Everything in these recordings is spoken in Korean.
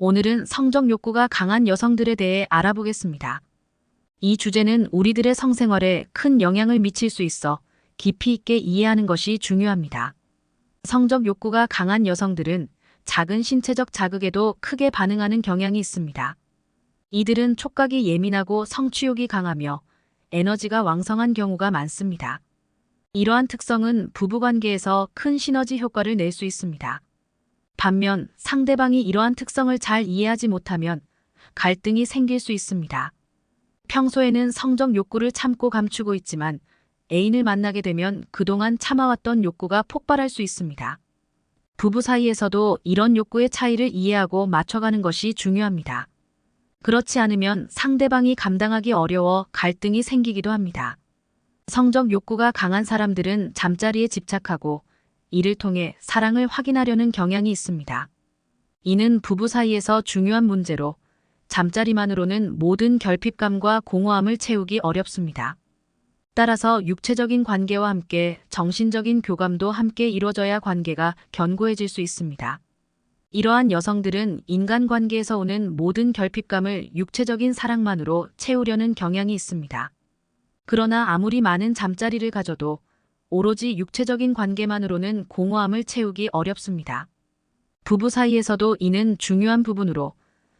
오늘은 성적 욕구가 강한 여성들에 대해 알아보겠습니다. 이 주제는 우리들의 성생활에 큰 영향을 미칠 수 있어 깊이 있게 이해하는 것이 중요합니다. 성적 욕구가 강한 여성들은 작은 신체적 자극에도 크게 반응하는 경향이 있습니다. 이들은 촉각이 예민하고 성취욕이 강하며 에너지가 왕성한 경우가 많습니다. 이러한 특성은 부부관계에서 큰 시너지 효과를 낼 수 있습니다. 반면 상대방이 이러한 특성을 잘 이해하지 못하면 갈등이 생길 수 있습니다. 평소에는 성적 욕구를 참고 감추고 있지만 애인을 만나게 되면 그동안 참아왔던 욕구가 폭발할 수 있습니다. 부부 사이에서도 이런 욕구의 차이를 이해하고 맞춰가는 것이 중요합니다. 그렇지 않으면 상대방이 감당하기 어려워 갈등이 생기기도 합니다. 성적 욕구가 강한 사람들은 잠자리에 집착하고 이를 통해 사랑을 확인하려는 경향이 있습니다. 이는 부부 사이에서 중요한 문제로 잠자리만으로는 모든 결핍감과 공허함을 채우기 어렵습니다. 따라서 육체적인 관계와 함께 정신적인 교감도 함께 이루어져야 관계가 견고해질 수 있습니다. 이러한 여성들은 인간관계에서 오는 모든 결핍감을 육체적인 사랑만으로 채우려는 경향이 있습니다. 그러나 아무리 많은 잠자리를 가져도 오로지 육체적인 관계만으로는 공허함을 채우기 어렵습니다. 부부 사이에서도 이는 중요한 부분으로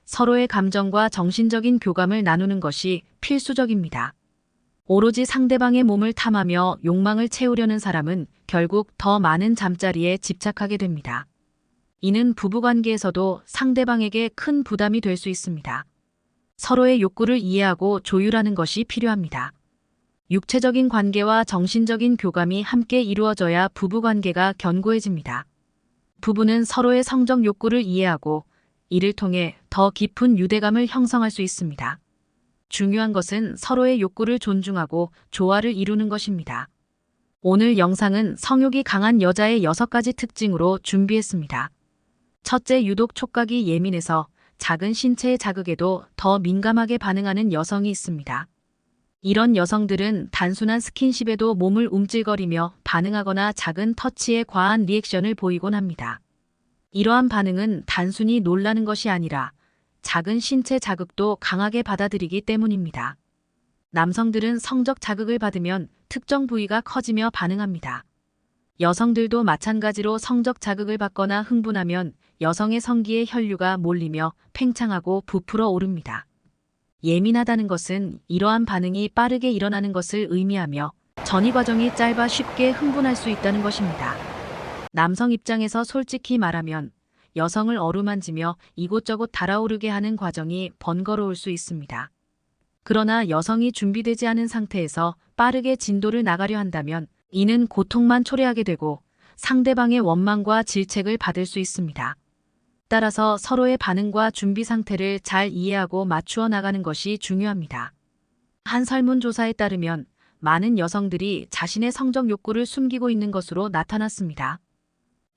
서로의 감정과 정신적인 교감을 나누는 것이 필수적입니다. 오로지 상대방의 몸을 탐하며 욕망을 채우려는 사람은 결국 더 많은 잠자리에 집착하게 됩니다. 이는 부부관계에서도 상대방에게 큰 부담이 될 수 있습니다. 서로의 욕구를 이해하고 조율하는 것이 필요합니다. 육체적인 관계와 정신적인 교감이 함께 이루어져야 부부관계가 견고해집니다. 부부는 서로의 성적 욕구를 이해하고 이를 통해 더 깊은 유대감을 형성할 수 있습니다. 중요한 것은 서로의 욕구를 존중하고 조화를 이루는 것입니다. 오늘 영상은 성욕이 강한 여자의 6가지 특징으로 준비했습니다. 첫째, 유독 촉각이 예민해서 작은 신체의 자극에도 더 민감하게 반응하는 여성이 있습니다. 이런 여성들은 단순한 스킨십에도 몸을 움찔거리며 반응하거나 작은 터치에 과한 리액션을 보이곤 합니다. 이러한 반응은 단순히 놀라는 것이 아니라 작은 신체 자극도 강하게 받아들이기 때문입니다. 남성들은 성적 자극을 받으면 특정 부위가 커지며 반응합니다. 여성들도 마찬가지로 성적 자극을 받거나 흥분하면 여성의 성기에 혈류가 몰리며 팽창하고 부풀어 오릅니다. 예민하다는 것은 이러한 반응이 빠르게 일어나는 것을 의미하며 전이 과정이 짧아 쉽게 흥분할 수 있다는 것입니다. 남성 입장에서 솔직히 말하면 여성을 어루만지며 이곳저곳 달아오르게 하는 과정이 번거로울 수 있습니다. 그러나 여성이 준비되지 않은 상태에서 빠르게 진도를 나가려 한다면 이는 고통만 초래하게 되고 상대방의 원망과 질책을 받을 수 있습니다. 따라서 서로의 반응과 준비 상태를 잘 이해하고 맞추어 나가는 것이 중요합니다. 한 설문조사에 따르면 많은 여성들이 자신의 성적 욕구를 숨기고 있는 것으로 나타났습니다.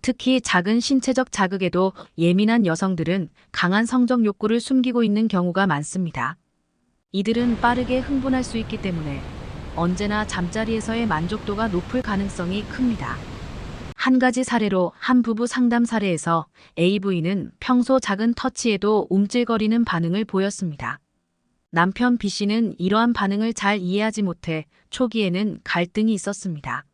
특히 작은 신체적 자극에도 예민한 여성들은 강한 성적 욕구를 숨기고 있는 경우가 많습니다. 이들은 빠르게 흥분할 수 있기 때문에 언제나 잠자리에서의 만족도가 높을 가능성이 큽니다. 한 가지 사례로 한 부부 상담 사례에서 A부인은 평소 작은 터치에도 움찔거리는 반응을 보였습니다. 남편 B씨는 이러한 반응을 잘 이해하지 못해 초기에는 갈등이 있었습니다.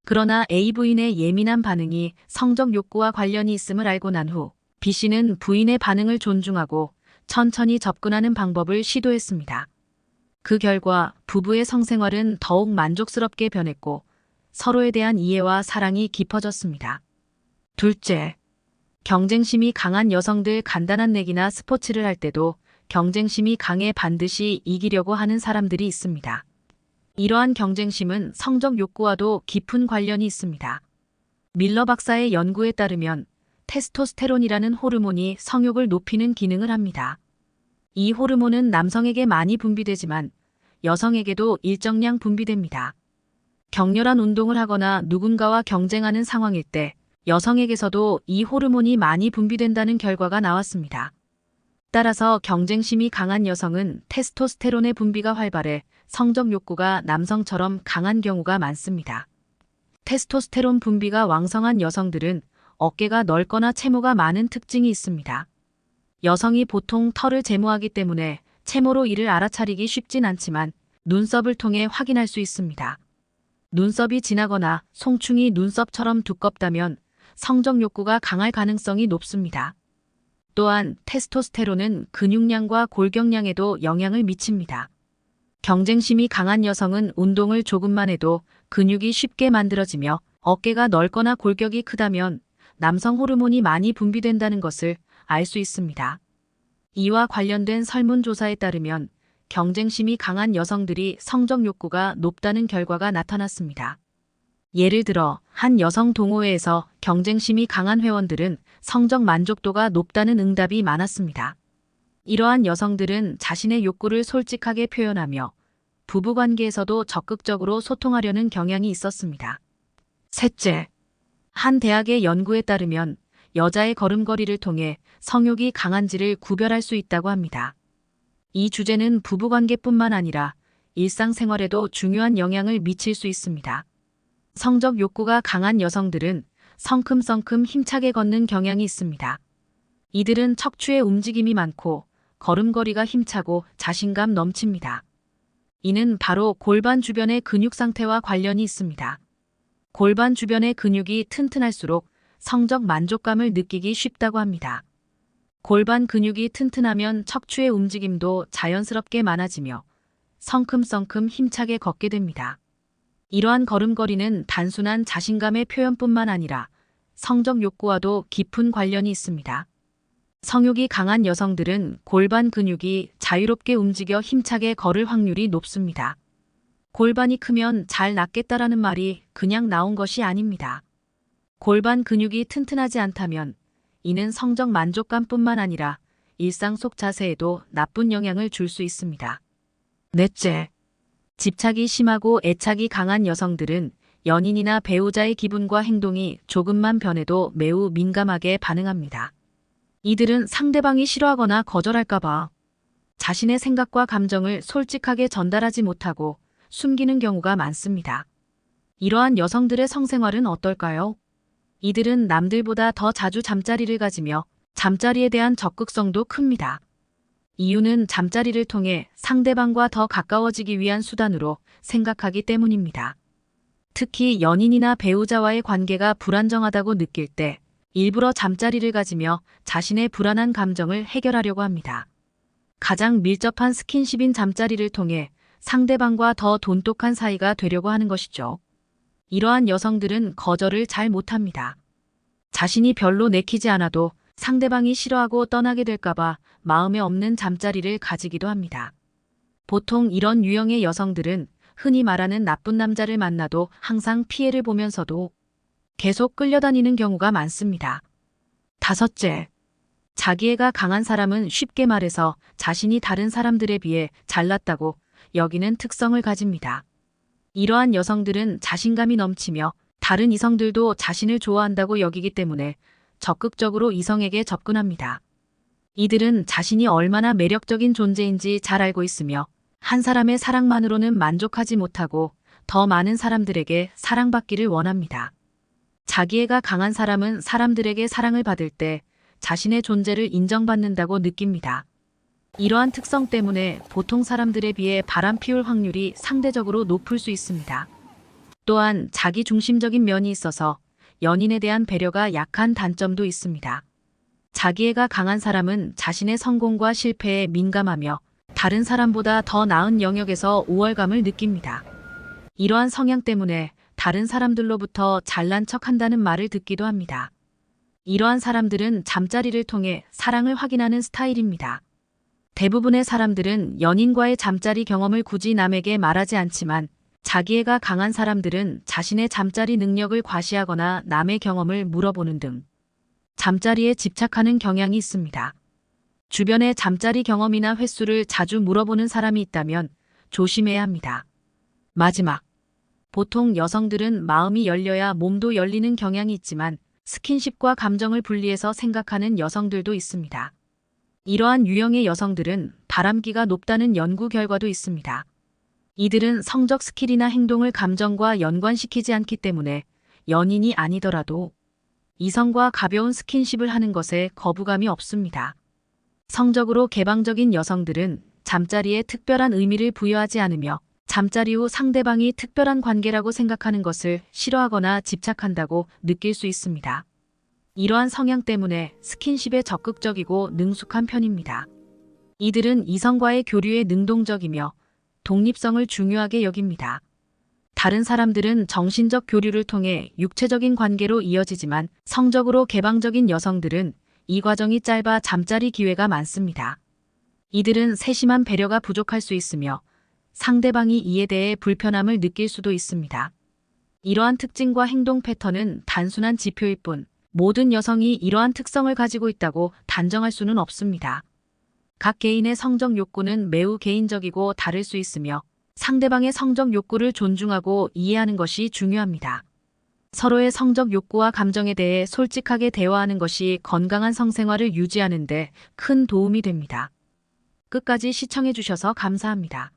그러나 A부인의 예민한 반응이 성적 욕구와 관련이 있음을 알고 난 후 B씨는 부인의 반응을 존중하고 천천히 접근하는 방법을 시도했습니다. 그 결과 부부의 성생활은 더욱 만족스럽게 변했고 서로에 대한 이해와 사랑이 깊어졌습니다. 둘째, 경쟁심이 강한 여성들. 간단한 내기나 스포츠를 할 때도 경쟁심이 강해 반드시 이기려고 하는 사람들이 있습니다. 이러한 경쟁심은 성적 욕구와도 깊은 관련이 있습니다. 밀러 박사의 연구에 따르면 테스토스테론이라는 호르몬이 성욕을 높이는 기능을 합니다. 이 호르몬은 남성에게 많이 분비되지만 여성에게도 일정량 분비됩니다. 격렬한 운동을 하거나 누군가와 경쟁하는 상황일 때 여성에게서도 이 호르몬이 많이 분비된다는 결과가 나왔습니다. 따라서 경쟁심이 강한 여성은 테스토스테론의 분비가 활발해 성적 욕구가 남성처럼 강한 경우가 많습니다. 테스토스테론 분비가 왕성한 여성들은 어깨가 넓거나 채모가 많은 특징이 있습니다. 여성이 보통 털을 제모하기 때문에 채모로 이를 알아차리기 쉽진 않지만 눈썹을 통해 확인할 수 있습니다. 눈썹이 진하거나 송충이 눈썹처럼 두껍다면 성적 욕구가 강할 가능성이 높습니다. 또한 테스토스테론은 근육량과 골격량에도 영향을 미칩니다. 경쟁심이 강한 여성은 운동을 조금만 해도 근육이 쉽게 만들어지며 어깨가 넓거나 골격이 크다면 남성 호르몬이 많이 분비된다는 것을 알 수 있습니다. 이와 관련된 설문조사에 따르면 경쟁심이 강한 여성들이 성적 욕구가 높다는 결과가 나타났습니다. 예를 들어 한 여성 동호회에서 경쟁심이 강한 회원들은 성적 만족도가 높다는 응답이 많았습니다. 이러한 여성들은 자신의 욕구를 솔직하게 표현하며 부부관계에서도 적극적으로 소통하려는 경향이 있었습니다. 셋째, 한 대학의 연구에 따르면 여자의 걸음걸이를 통해 성욕이 강한지를 구별할 수 있다고 합니다. 이 주제는 부부관계뿐만 아니라 일상생활에도 중요한 영향을 미칠 수 있습니다. 성적 욕구가 강한 여성들은 성큼성큼 힘차게 걷는 경향이 있습니다. 이들은 척추의 움직임이 많고 걸음걸이가 힘차고 자신감 넘칩니다. 이는 바로 골반 주변의 근육 상태와 관련이 있습니다. 골반 주변의 근육이 튼튼할수록 성적 만족감을 느끼기 쉽다고 합니다. 골반 근육이 튼튼하면 척추의 움직임도 자연스럽게 많아지며 성큼성큼 힘차게 걷게 됩니다. 이러한 걸음걸이는 단순한 자신감의 표현뿐만 아니라 성적 욕구와도 깊은 관련이 있습니다. 성욕이 강한 여성들은 골반 근육이 자유롭게 움직여 힘차게 걸을 확률이 높습니다. 골반이 크면 잘 낫겠다라는 말이 그냥 나온 것이 아닙니다. 골반 근육이 튼튼하지 않다면 이는 성적 만족감뿐만 아니라 일상 속 자세에도 나쁜 영향을 줄 수 있습니다. 넷째, 집착이 심하고 애착이 강한 여성들은 연인이나 배우자의 기분과 행동이 조금만 변해도 매우 민감하게 반응합니다. 이들은 상대방이 싫어하거나 거절할까봐 자신의 생각과 감정을 솔직하게 전달하지 못하고 숨기는 경우가 많습니다. 이러한 여성들의 성생활은 어떨까요? 이들은 남들보다 더 자주 잠자리를 가지며 잠자리에 대한 적극성도 큽니다. 이유는 잠자리를 통해 상대방과 더 가까워지기 위한 수단으로 생각하기 때문입니다. 특히 연인이나 배우자와의 관계가 불안정하다고 느낄 때 일부러 잠자리를 가지며 자신의 불안한 감정을 해결하려고 합니다. 가장 밀접한 스킨십인 잠자리를 통해 상대방과 더 돈독한 사이가 되려고 하는 것이죠. 이러한 여성들은 거절을 잘 못합니다. 자신이 별로 내키지 않아도 상대방이 싫어하고 떠나게 될까봐 마음에 없는 잠자리를 가지기도 합니다. 보통 이런 유형의 여성들은 흔히 말하는 나쁜 남자를 만나도 항상 피해를 보면서도 계속 끌려다니는 경우가 많습니다. 다섯째, 자기애가 강한 사람은 쉽게 말해서 자신이 다른 사람들에 비해 잘났다고 여기는 특성을 가집니다. 이러한 여성들은 자신감이 넘치며 다른 이성들도 자신을 좋아한다고 여기기 때문에 적극적으로 이성에게 접근합니다. 이들은 자신이 얼마나 매력적인 존재인지 잘 알고 있으며 한 사람의 사랑만으로는 만족하지 못하고 더 많은 사람들에게 사랑받기를 원합니다. 자기애가 강한 사람은 사람들에게 사랑을 받을 때 자신의 존재를 인정받는다고 느낍니다. 이러한 특성 때문에 보통 사람들에 비해 바람 피울 확률이 상대적으로 높을 수 있습니다. 또한 자기 중심적인 면이 있어서 연인에 대한 배려가 약한 단점도 있습니다. 자기애가 강한 사람은 자신의 성공과 실패에 민감하며 다른 사람보다 더 나은 영역에서 우월감을 느낍니다. 이러한 성향 때문에 다른 사람들로부터 잘난 척 한다는 말을 듣기도 합니다. 이러한 사람들은 잠자리를 통해 사랑을 확인하는 스타일입니다. 대부분의 사람들은 연인과의 잠자리 경험을 굳이 남에게 말하지 않지만 자기애가 강한 사람들은 자신의 잠자리 능력을 과시하거나 남의 경험을 물어보는 등 잠자리에 집착하는 경향이 있습니다. 주변에 잠자리 경험이나 횟수를 자주 물어보는 사람이 있다면 조심해야 합니다. 마지막, 보통 여성들은 마음이 열려야 몸도 열리는 경향이 있지만 스킨십과 감정을 분리해서 생각하는 여성들도 있습니다. 이러한 유형의 여성들은 바람기가 높다는 연구 결과도 있습니다. 이들은 성적 스킬이나 행동을 감정과 연관시키지 않기 때문에 연인이 아니더라도 이성과 가벼운 스킨십을 하는 것에 거부감이 없습니다. 성적으로 개방적인 여성들은 잠자리에 특별한 의미를 부여하지 않으며 잠자리 후 상대방이 특별한 관계라고 생각하는 것을 싫어하거나 집착한다고 느낄 수 있습니다. 이러한 성향 때문에 스킨십에 적극적이고 능숙한 편입니다. 이들은 이성과의 교류에 능동적이며 독립성을 중요하게 여깁니다. 다른 사람들은 정신적 교류를 통해 육체적인 관계로 이어지지만 성적으로 개방적인 여성들은 이 과정이 짧아 잠자리 기회가 많습니다. 이들은 세심한 배려가 부족할 수 있으며 상대방이 이에 대해 불편함을 느낄 수도 있습니다. 이러한 특징과 행동 패턴은 단순한 지표일 뿐 모든 여성이 이러한 특성을 가지고 있다고 단정할 수는 없습니다. 각 개인의 성적 욕구는 매우 개인적이고 다를 수 있으며 상대방의 성적 욕구를 존중하고 이해하는 것이 중요합니다. 서로의 성적 욕구와 감정에 대해 솔직하게 대화하는 것이 건강한 성생활을 유지하는 데 큰 도움이 됩니다. 끝까지 시청해 주셔서 감사합니다.